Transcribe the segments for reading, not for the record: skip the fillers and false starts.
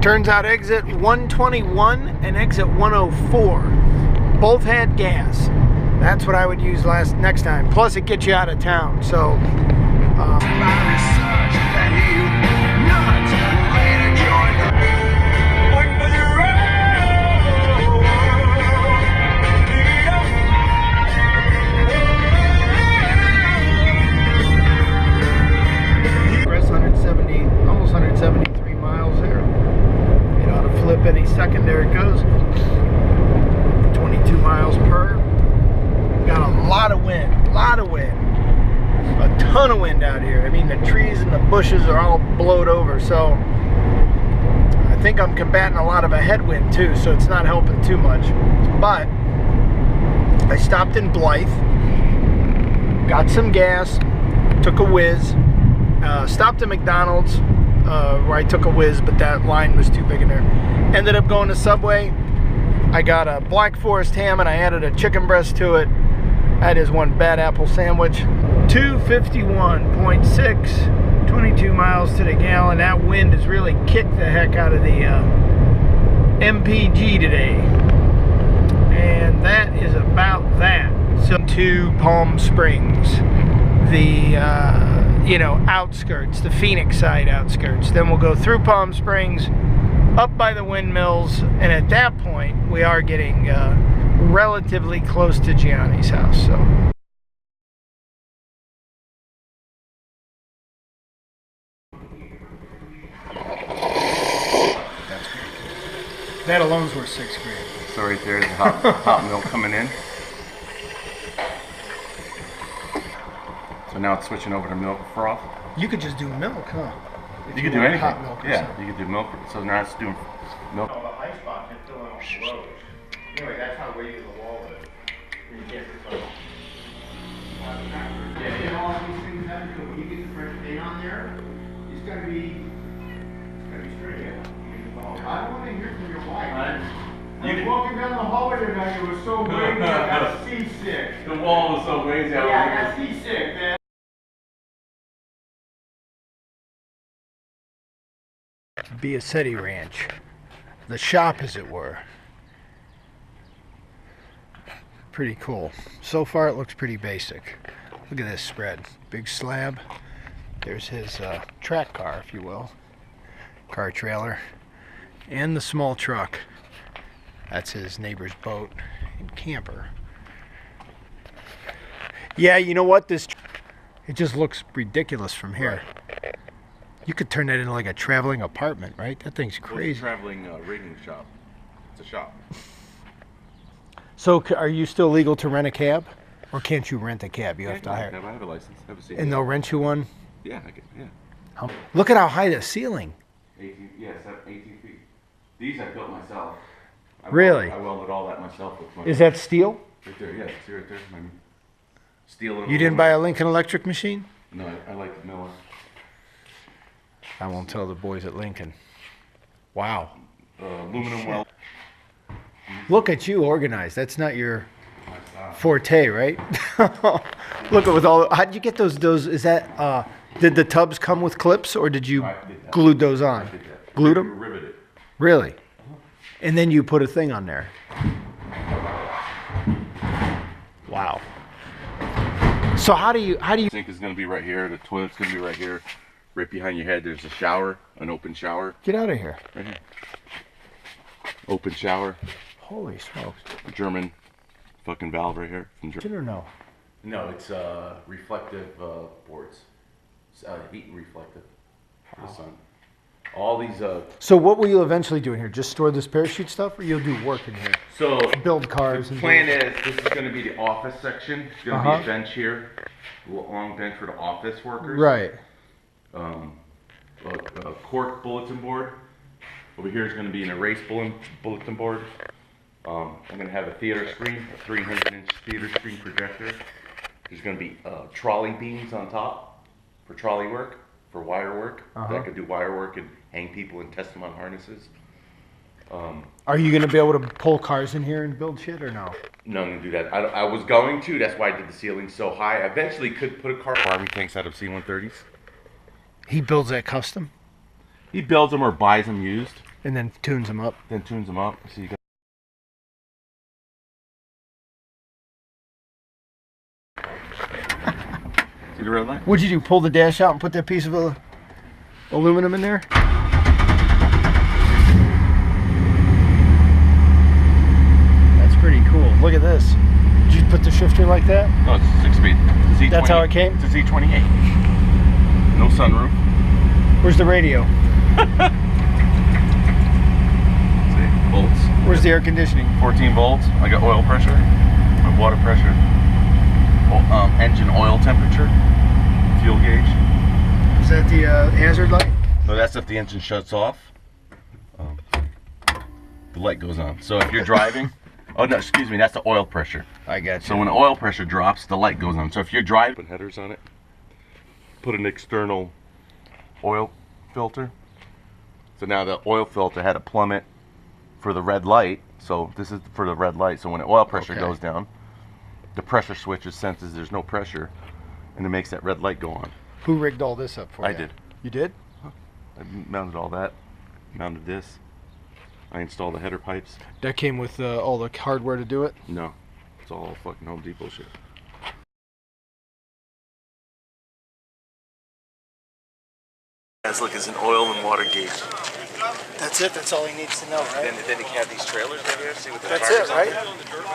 Turns out exit 121 and exit 104 both had gas. That's what I would use next time. Plus it gets you out of town. So almost 173 miles there. It ought to flip any second. There it goes. 22 miles per. Got a lot of wind. A ton of wind out here. I mean, the trees and the bushes are all blowed over. So I think I'm combating a lot of a headwind too. So it's not helping too much. But I stopped in Blythe. Got some gas. Took a whiz. Stopped at McDonald's where I took a whiz, but that line was too big in there. Ended up going to Subway. I got a Black Forest ham and I added a chicken breast to it. That is one bad apple sandwich. 251.6, 22 miles to the gallon. That wind has really kicked the heck out of the MPG today. And that is about that. So to Palm Springs, the outskirts, the Phoenix side outskirts. Then we'll go through Palm Springs, up by the windmills, and at that point we are getting relatively close to Gianni's house. So that alone's worth $6 grand. So right there is the hot milk coming in. So now it's switching over to milk froth. You could just do milk, huh? You could do anything. Hot milk or yeah, something. you could do milk. So now it's doing milk. The ice box is filling off the road. Anyway, that's how weighty the wall is. You get this on. Yeah, you know all these things happen to when you get the fresh paint on there, it's gonna be straight. Yeah. I don't want to hear from your wife. I was walking down the hallway tonight, it was so windy, I got seasick. The wall was so windy. Yeah, I got seasick, man. Biasetti Ranch, the shop as it were. Pretty cool. So far it looks pretty basic. Look at this spread. Big slab. There's his track car, if you will. Car trailer. And the small truck. That's his neighbor's boat and camper. Yeah, you know what? It just looks ridiculous from here. Right. You could turn that into like a traveling apartment, right? That thing's crazy. It's a traveling rigging shop. It's a shop. So are you still legal to rent a cab? Or can't you rent a cab? You have to hire. I have a license. I have a safety. And they'll rent you one? Yeah, I can, yeah. Look at how high the ceiling. 18 feet. These I built myself. Really? I welded all that myself. With my Is that steel? Right there, yeah. See right there? Steel and You didn't buy a Lincoln Electric machine? No, I like the Miller. I won't tell the boys at Lincoln. Wow. Aluminum weld. Look at you organized. That's not your forte, right? Look at with all. How'd you get those? Is that? Did the tubs come with clips, or did you glue those on? I did that. Glued them? Riveted. Really? And then you put a thing on there. Wow. So how do you? The sink is going to be right here. The toilet's going to be right here. Right behind your head, there's a shower, an open shower. Get out of here. Right here. Open shower. Holy smokes. German fucking valve right here. From Did or no? No, it's reflective boards. It's heat and reflective for the sun. All these. So what will you eventually do in here? Just store this parachute stuff, or you'll do work in here? So build cars. The plan is this is going to be the office section. It's going to be a bench here, a long bench for the office workers. Right. A cork bulletin board. Over here is going to be an erase bulletin board. I'm going to have a theater screen, a 300-inch theater screen projector. There's going to be trolley beams on top for trolley work, for wire work. I could do wire work and hang people and test them on harnesses. Are you going to be able to pull cars in here and build shit, or no? No, I'm going to do that. I was going to. That's why I did the ceiling so high. I eventually could put a car. Army tanks out of C-130s. He builds that custom? He builds them or buys them used. And then tunes them up. then tunes them up. So you got. See the red light? What'd you do? Pull the dash out and put that piece of aluminum in there? That's pretty cool. Look at this. Did you put the shifter like that? No, it's 6-speed. Z28. That's how it came? It's a Z28. No sunroof. Where's the radio? See, volts. Where's the air conditioning? 14 volts. I got oil pressure, my water pressure, engine oil temperature, fuel gauge. Is that the hazard light? No, that's if the engine shuts off. The light goes on. So if you're driving, oh no, excuse me, that's the oil pressure. I got you. So when the oil pressure drops, the light goes on. So if you're driving, put headers on it, put an external oil filter. So now the oil filter had to plummet for the red light. So this is for the red light. So when the oil pressure goes down, the pressure switch senses there's no pressure, and it makes that red light go on. Who rigged all this up for you? I did. You did? I mounted all that, mounted this. I installed the header pipes. That came with all the hardware to do it? No, it's all fucking Home Depot shit. Guys, look, it's an oil and water gauge. That's it? That's all he needs to know, right? Then you have these trailers right here. See what the That's it, right?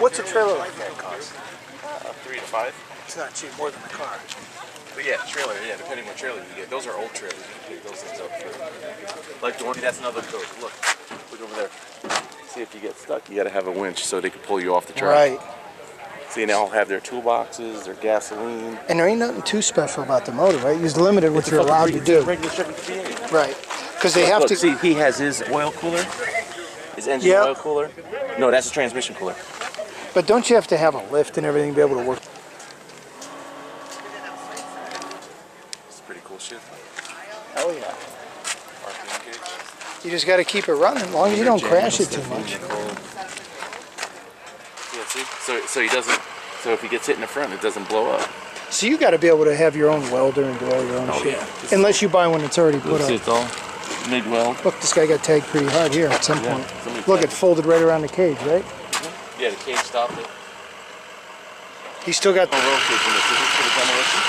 What's a trailer like that cost? 3 to 5. It's not cheap, more than a car. But yeah, trailer. Yeah, depending on what trailer you get. Those are old trailers. You can pick those things up. Like the one. That's another code. Look over there. See if you get stuck, you got to have a winch so they can pull you off the truck. Right. See, they all have their toolboxes, their gasoline. And there ain't nothing too special about the motor, right? You're limited what you're allowed to do. Regular Chevy V8. Right. Because they have to. See, he has his oil cooler, his engine oil cooler. No, that's a transmission cooler. But don't you have to have a lift and everything to be able to work? It's pretty cool shit. Hell yeah. RPM gauge. You just got to keep it running as long as you don't crash it too much. Yeah, see? So he doesn't. So if he gets hit in the front, it doesn't blow up. So you got to be able to have your own welder and do all your own shit. Yeah. Unless you buy one that's already put up. It's all made well. Look, this guy got tagged pretty hard here at some point. Look, it folded right around the cage, right? Yeah, the cage stopped it. He still got. No roll cage in this. Is this for the demolition?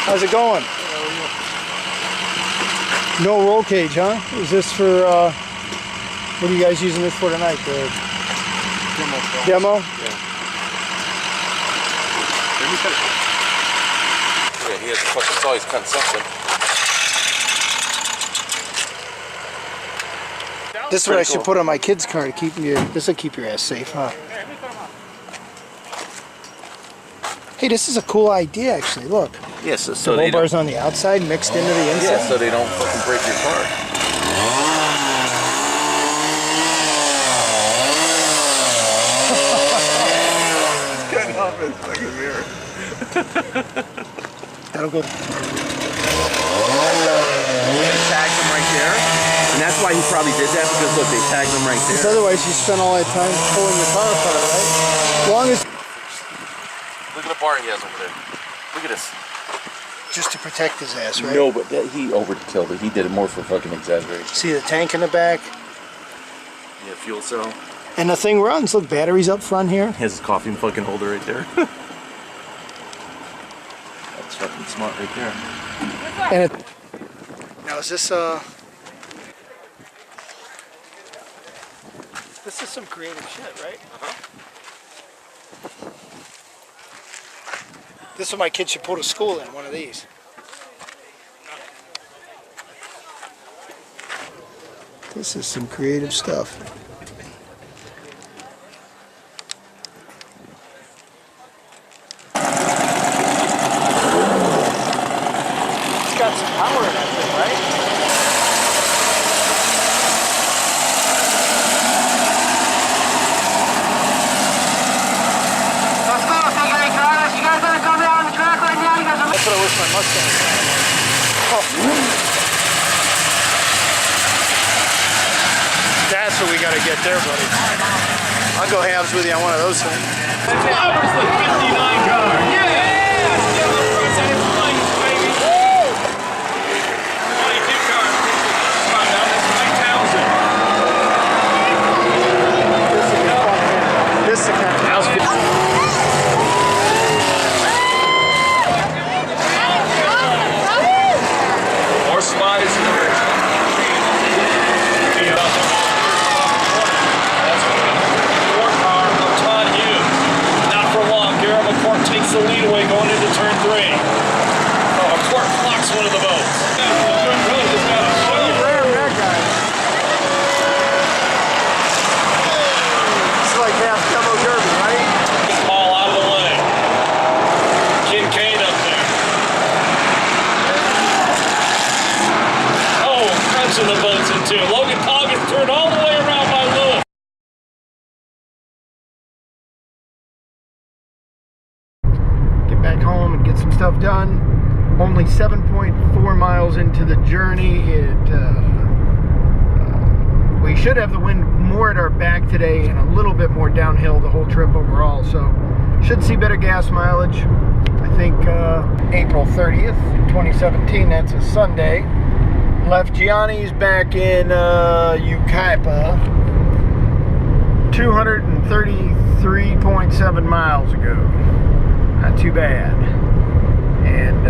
How's it going? No roll cage, huh? Is this for, what are you guys using this for tonight? The demo? Yeah. Yeah, he has a fucking saw. He's cutting something. This is what I should put on my kid's car to keep you. This will keep your ass safe, huh? Hey, this is a cool idea, actually. Look. Yes, yeah, so the roll bars on the outside mixed into the inside. Yeah, so they don't fucking break your car. Getting off his fucking mirror. That'll go. Tagged them right there, and that's why he probably did that, because look, they tagged them right there. Because otherwise you spend all that time pulling your car apart, right? As long as. Look at the bar he has over there. Look at this. Just to protect his ass, right? No, but he overkilled it. He did it more for fucking exaggeration. See the tank in the back? Yeah, fuel cell. And the thing runs. Look, batteries up front here. His coffee fucking holder right there. That's fucking smart right there. And it. Now is this This is some creative shit, right? This is what my kid should go to school in, one of these. This is some creative stuff. It's got some power in that thing, right? That's what I wish my Mustang had. Oh. That's what we gotta get there, buddy. I'll go halves with you on one of those things. Flowers the 59 car. Yeah! Still the front side lines, baby. Woo! 22 car. third all the way around by Lewis. Get back home and get some stuff done. Only 7.4 miles into the journey. We should have the wind more at our back today and a little bit more downhill the whole trip overall. So should see better gas mileage. I think April 30th, 2017, that's a Sunday. Left Gianni's back in Yucaipa 233.7 miles ago. Not too bad. And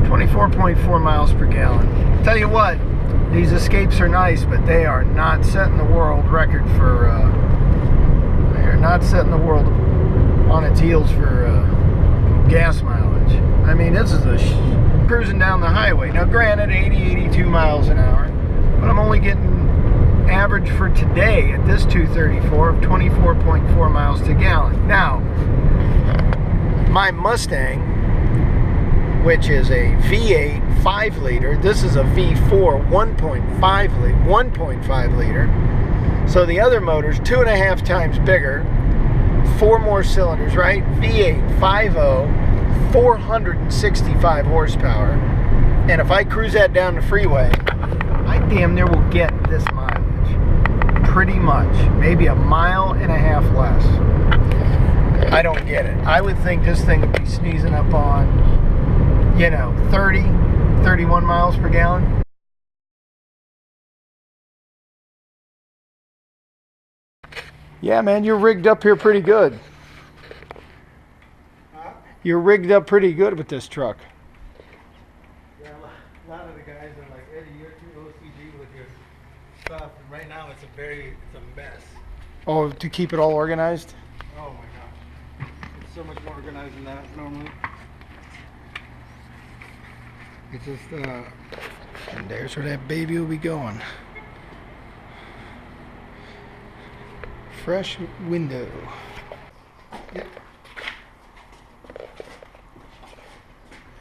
24.4 miles per gallon. Tell you what, these escapes are nice, but they are not setting the world record for, they are not setting the world on its heels for gas mileage. I mean, this is cruising down the highway. Now granted, 82 miles an hour, but I'm only getting average for today at this 234 of 24.4 miles to gallon. Now, my Mustang, which is a V8 5 liter, this is a V4 1.5 liter. So the other motor's 2.5 times bigger, 4 more cylinders, right? V8 5.0, 465 horsepower. And if I cruise that down the freeway, I damn near will get this mileage. Pretty much. Maybe a mile and a half less. I don't get it. I would think this thing would be sneezing up on, you know, 30, 31 miles per gallon. Yeah, man, you're rigged up here pretty good. You're rigged up pretty good with this truck. Yeah, a lot of the guys are like, Eddie, you're too OCD with your stuff. And right now, it's a mess. Oh, to keep it all organized? Oh my gosh. It's so much more organized than that normally. It's just, And there's where that baby will be going. Fresh window. Yep.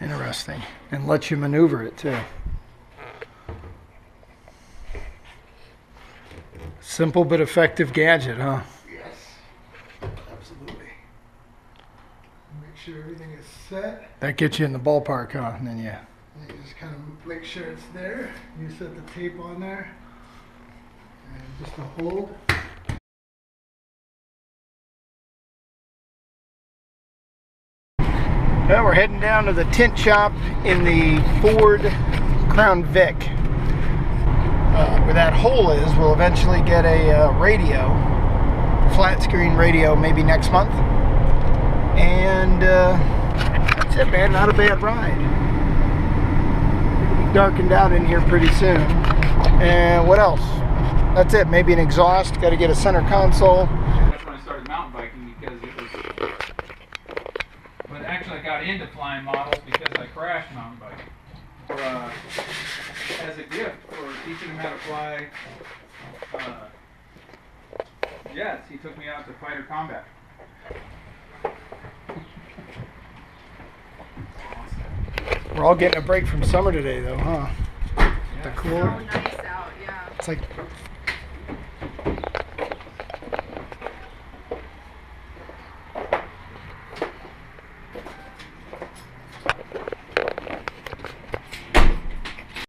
Interesting. And lets you maneuver it too. Simple but effective gadget, huh? Yes. Absolutely. Make sure everything is set. That gets you in the ballpark, huh? And then And you just kind of make sure it's there. You set the tape on there. And just to hold. Well, we're heading down to the tint shop in the Ford Crown Vic. Where that hole is, we'll eventually get a radio, flat screen radio, maybe next month. And that's it, man. Not a bad ride. It'll be darkened out in here pretty soon. And what else? That's it. Maybe an exhaust. Got to get a center console. That's when I started mountain biking because it was. But actually, I got into flying models because I crashed mountain biking. For as a gift for teaching him how to fly. Yes, he took me out to fighter combat. We're all getting a break from summer today, though, huh? The Yeah. cooler. So nice out, yeah. It's like